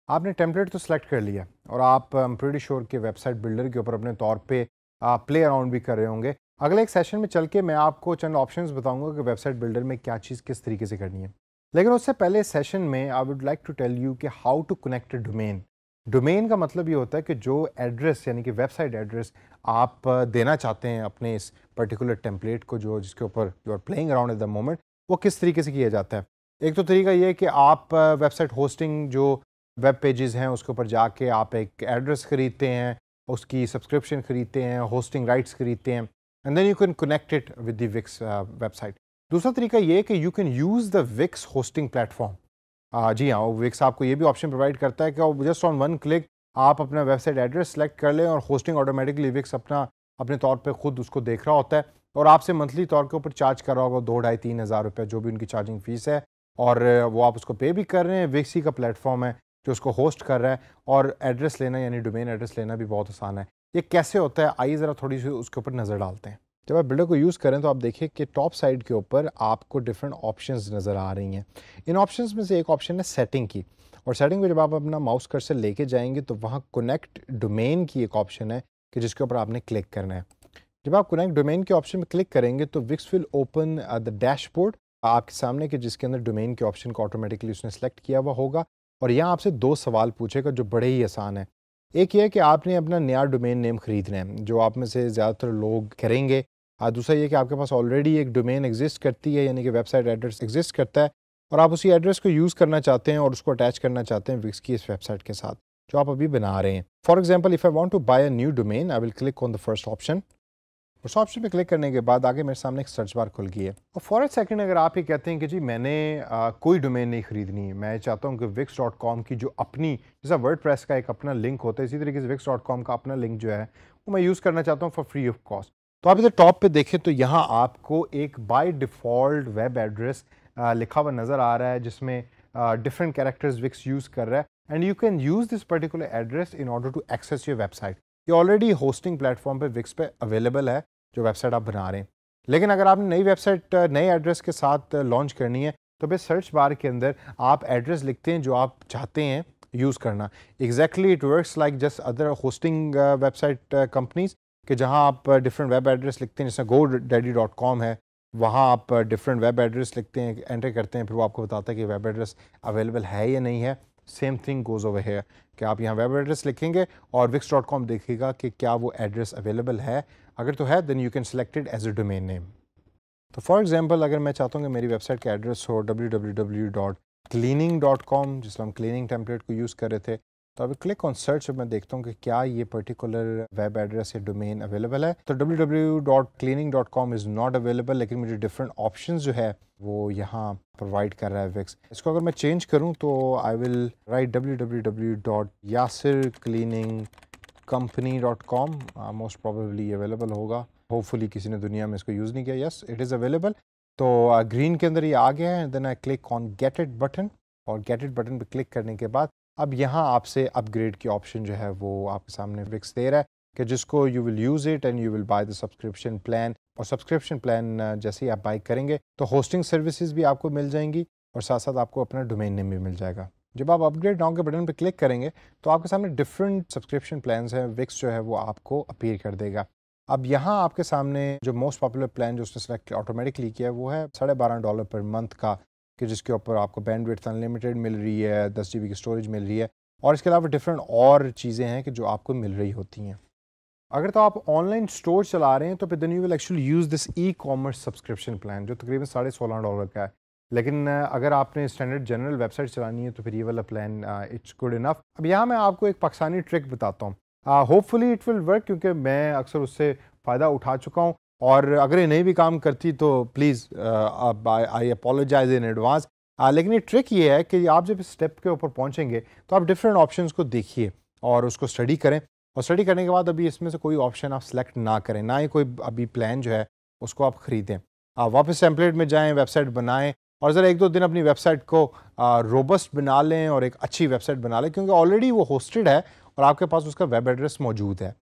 आपने टेम्पलेट तो सिलेक्ट कर लिया और आप प्रीटी श्योर के वेबसाइट बिल्डर के ऊपर अपने तौर पे प्ले अराउंड भी कर रहे होंगे। अगले एक सेशन में चल के मैं आपको चंद ऑप्शंस बताऊंगा कि वेबसाइट बिल्डर में क्या चीज़ किस तरीके से करनी है। लेकिन उससे पहले सेशन में I would like to tell you कि how to connect a domain. Domain का मतलब ये होता है कि जो एड्रेस यानी कि वेबसाइट एड्रेस आप देना चाहते हैं अपने इस पर्टिकुलर टेम्पलेट को जो जिसके ऊपर you are playing around at the moment, वो किस तरीके से किया जाता है। एक तो तरीका ये है कि आप वेबसाइट होस्टिंग जो वेब पेजेस हैं उसके ऊपर जाके आप एक एड्रेस खरीदते हैं, उसकी सब्सक्रिप्शन खरीदते हैं, होस्टिंग राइट्स खरीदते हैं and then you can connect it with the Wix website. दूसरा तरीका ये है कि you can use the Wix hosting platform. जी हाँ, विक्स आपको ये भी ऑप्शन प्रोवाइड करता है कि जस्ट ऑन वन क्लिक आप अपना वेबसाइट एड्रेस सेलेक्ट कर लें और होस्टिंग ऑटोमेटिकली विक्स अपने तौर पे खुद उसको देख रहा होता है और आपसे मंथली तौर के ऊपर चार्ज कर रहा होगा 2 ढाई 3 हज़ार रुपये जो भी उनकी चार्जिंग फ़ीस है, और वो आप उसको पे भी कर रहे हैं। विक्स ही का प्लेटफॉर्म है जो उसको होस्ट कर रहा है और एड्रेस लेना यानी डोमेन एड्रेस लेना भी बहुत आसान है। ये कैसे होता है आइए ज़रा थोड़ी सी उसके ऊपर नज़र डालते हैं। जब आप बिल्डर को यूज़ करें तो आप देखिए कि टॉप साइड के ऊपर आपको डिफरेंट ऑप्शंस नज़र आ रही हैं। इन ऑप्शंस में से एक ऑप्शन है सेटिंग की, और सेटिंग पे जब आप अपना माउस कर्सर लेके जाएंगे तो वहाँ कनेक्ट डोमेन की एक ऑप्शन है कि जिसके ऊपर आपने क्लिक करना है। जब आप कनेक्ट डोमेन के ऑप्शन में क्लिक करेंगे तो Wix will open the dashboard आपके सामने के जिसके अंदर डोमेन के ऑप्शन को ऑटोमेटिकली उसने सेलेक्ट किया हुआ होगा, और यहाँ आपसे 2 सवाल पूछेगा जो बड़े ही आसान है। एक ये है कि आपने अपना नया डोमेन नेम खरीदना है जो आप में से ज़्यादातर लोग करेंगे। दूसरा ये कि आपके पास ऑलरेडी एक डोमेन एग्जिस्ट करती है यानी कि वेबसाइट एड्रेस एग्जिस्ट करता है और आप उसी एड्रेस को यूज़ करना चाहते हैं और उसको अटैच करना चाहते हैं विक्स की इस वेबसाइट के साथ जो आप अभी बना रहे हैं। For example if I want to buy a new domain I will click on the first option. उस ऑप्शन पे क्लिक करने के बाद आगे मेरे सामने एक सर्च बार खुल गई है और फॉर अ सेकंड अगर आप ये कहते हैं कि जी मैंने कोई डोमेन नहीं खरीदनी है, मैं चाहता हूँ कि wix.com की जो अपनी जैसा वर्डप्रेस का एक अपना लिंक होता है इसी तरीके से wix.com का अपना लिंक जो है वो मैं यूज़ करना चाहता हूँ फॉर फ्री ऑफ कॉस्ट। तो आप इधर टॉप पे देखें तो यहाँ आपको एक बाय डिफ़ॉल्ट वेब एड्रेस लिखा हुआ नज़र आ रहा है जिसमें डिफरेंट कैरेक्टर्स विक्स यूज़ कर रहा है and you can use this particular address in order to access your website. ये ऑलरेडी होस्टिंग प्लेटफॉर्म पे विक्स पे अवेलेबल है जो वेबसाइट आप बना रहे हैं। लेकिन अगर आपने नई वेबसाइट नए एड्रेस के साथ लॉन्च करनी है तो फिर सर्च बार के अंदर आप एड्रेस लिखते हैं जो आप चाहते हैं यूज़ करना। Exactly it works like just other hosting website companies कि जहां आप डिफरेंट वेब एड्रेस लिखते हैं, जैसे GoDaddy.com है, वहां आप डिफरेंट वेब एड्रेस लिखते हैं, एंटर करते हैं, फिर वो आपको बताता है कि वेब एड्रेस अवेलेबल है या नहीं है। Same thing goes over here कि आप यहाँ वेब एड्रेस लिखेंगे और wix.com देखेगा कि क्या वो एड्रेस अवेलेबल है। अगर तो है then you can select it as a domain name. तो फॉर एग्जांपल अगर मैं चाहता हूँ कि मेरी वेबसाइट का एड्रेस हो www.cleaning.com, जिसमें हम क्लीनिंग टेम्पलेट को यूज़ कर रहे थे, तो अभी क्लिक ऑन सर्च और मैं देखता हूँ कि क्या ये पर्टिकुलर वेब एड्रेस या डोमेन अवेलेबल है। तो www.cleaning.com इज़ नॉट अवेलेबल, लेकिन मुझे डिफरेंट ऑप्शंस जो है वो यहाँ प्रोवाइड कर रहा है विक्स। इसको अगर मैं चेंज करूँ तो I will write www.yasircleaningcompany.com, most probably available होगा। होपफुली किसी ने दुनिया में इसको यूज़ नहीं किया। Yes it is available. तो ग्रीन के अंदर ये आ गया है। Then I click on get it button, और गेट इट बटन पे क्लिक करने के बाद अब यहाँ आपसे अपग्रेड की ऑप्शन जो है वो आपके सामने विक्स दे रहा है कि जिसको you will use it and you will by the subscription plan. और सब्सक्रिप्शन प्लान जैसे ही आप बाय करेंगे तो होस्टिंग सर्विसेज भी आपको मिल जाएंगी और साथ साथ आपको अपना डोमेन नेम भी मिल जाएगा। जब आप अपग्रेड नाउ के बटन पर क्लिक करेंगे तो आपके सामने डिफरेंट सब्सक्रिप्शन प्लान्स हैं, विक्स जो है वो आपको अपीयर कर देगा। अब यहाँ आपके सामने जो मोस्ट पॉपुलर प्लान जो उसने सेलेक्ट ऑटोमेटिकली किया है वो है $12.5 पर मंथ का, कि जिसके ऊपर आपको बैंडविड्थ अनलिमिटेड मिल रही है, 10 GB की स्टोरेज मिल रही है और इसके अलावा डिफरेंट और चीज़ें हैं कि जो आपको मिल रही होती हैं। अगर तो आप ऑनलाइन स्टोर चला रहे हैं तो फिर then you will actually use this e-commerce subscription plan जो तकरीबन $16.5 का है। लेकिन अगर आपने स्टैंडर्ड जनरल वेबसाइट चलानी है तो फिर ये वाला प्लान इट्स गुड इनफ। अब यहाँ मैं आपको एक पाकिस्तानी ट्रिक बताता हूँ, होपफुली इट विल वर्क, क्योंकि मैं अक्सर उससे फ़ायदा उठा चुका हूँ और अगर ये नहीं भी काम करती तो please I apologise in advance. लेकिन ये ट्रिक ये है कि आप जब इस स्टेप के ऊपर पहुँचेंगे तो आप डिफरेंट ऑप्शंस को देखिए और उसको स्टडी करें, और स्टडी करने के बाद अभी इसमें से कोई ऑप्शन आप सेलेक्ट ना करें, ना ही कोई अभी प्लान जो है उसको आप ख़रीदें। आप वापस टेम्पलेट में जाएं, वेबसाइट बनाएं और ज़रा 1-2 दिन अपनी वेबसाइट को रोबस्ट बना लें और एक अच्छी वेबसाइट बना लें, क्योंकि ऑलरेडी वो होस्टेड है और आपके पास उसका वेब एड्रेस मौजूद है।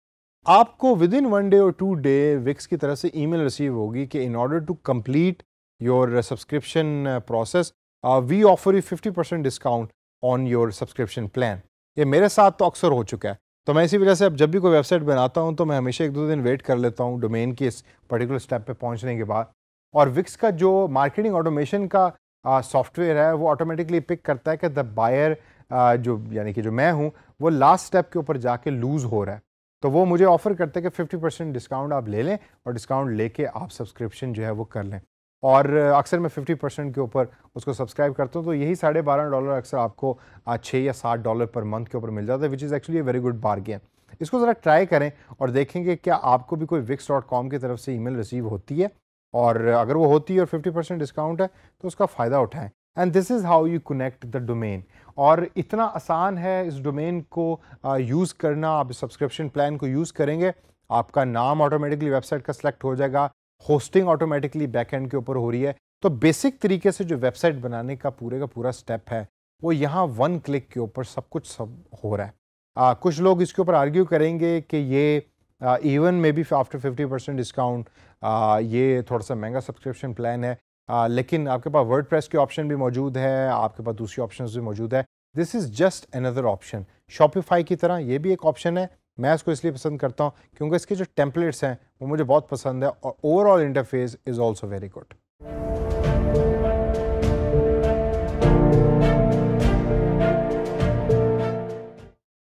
आपको विद इन 1 डे और 2 डे विक्स की तरफ से ईमेल रिसीव होगी कि in order to complete your subscription process we offer you 50% discount on your subscription plan. ये मेरे साथ तो अक्सर हो चुका है। तो मैं इसी वजह से अब जब भी कोई वेबसाइट बनाता हूँ तो मैं हमेशा 1-2 दिन वेट कर लेता हूँ डोमेन के इस पर्टिकुलर स्टेप पे पहुँचने के बाद। और विक्स का जो मार्केटिंग ऑटोमेशन का सॉफ्टवेयर है वो ऑटोमेटिकली पिक करता है कि द बायर जो यानी कि जो मैं हूँ वो लास्ट स्टेप के ऊपर जाके लूज़ हो रहा है। तो वो मुझे ऑफ़र करते हैं कि 50% डिस्काउंट आप ले लें और डिस्काउंट लेके आप सब्सक्रिप्शन जो है वो कर लें। और अक्सर मैं 50% के ऊपर उसको सब्सक्राइब करता हूँ, तो यही $12.5 अक्सर आपको 6 या $7 पर मंथ के ऊपर मिल जाता है, which is actually a very good bargain. इसको ज़रा ट्राई करें और देखेंगे क्या आपको भी कोई wix.com की तरफ से ईमेल रिसीव होती है, और अगर वो होती है और 50% डिस्काउंट है तो उसका फ़ायदा उठाएं। And this is how you connect the domain. और इतना आसान है इस डोमेन को यूज़ करना। आप सब्सक्रिप्शन प्लान को यूज़ करेंगे, आपका नाम ऑटोमेटिकली वेबसाइट का सिलेक्ट हो जाएगा, होस्टिंग ऑटोमेटिकली बैकएंड के ऊपर हो रही है। तो बेसिक तरीके से जो वेबसाइट बनाने का पूरा स्टेप है वो यहाँ वन क्लिक के ऊपर सब हो रहा है। कुछ लोग इसके ऊपर आर्ग्यू करेंगे कि ये even may be after 50% discount ये थोड़ा सा महंगा सब्सक्रिप्शन प्लान है, लेकिन आपके पास वर्डप्रेस के ऑप्शन भी मौजूद है, आपके पास दूसरी ऑप्शंस भी मौजूद है। This is just another option. Shopify की तरह ये भी एक ऑप्शन है। मैं इसको इसलिए पसंद करता हूँ क्योंकि इसके जो टेम्पलेट्स हैं वो मुझे बहुत पसंद है और overall interface is also very good.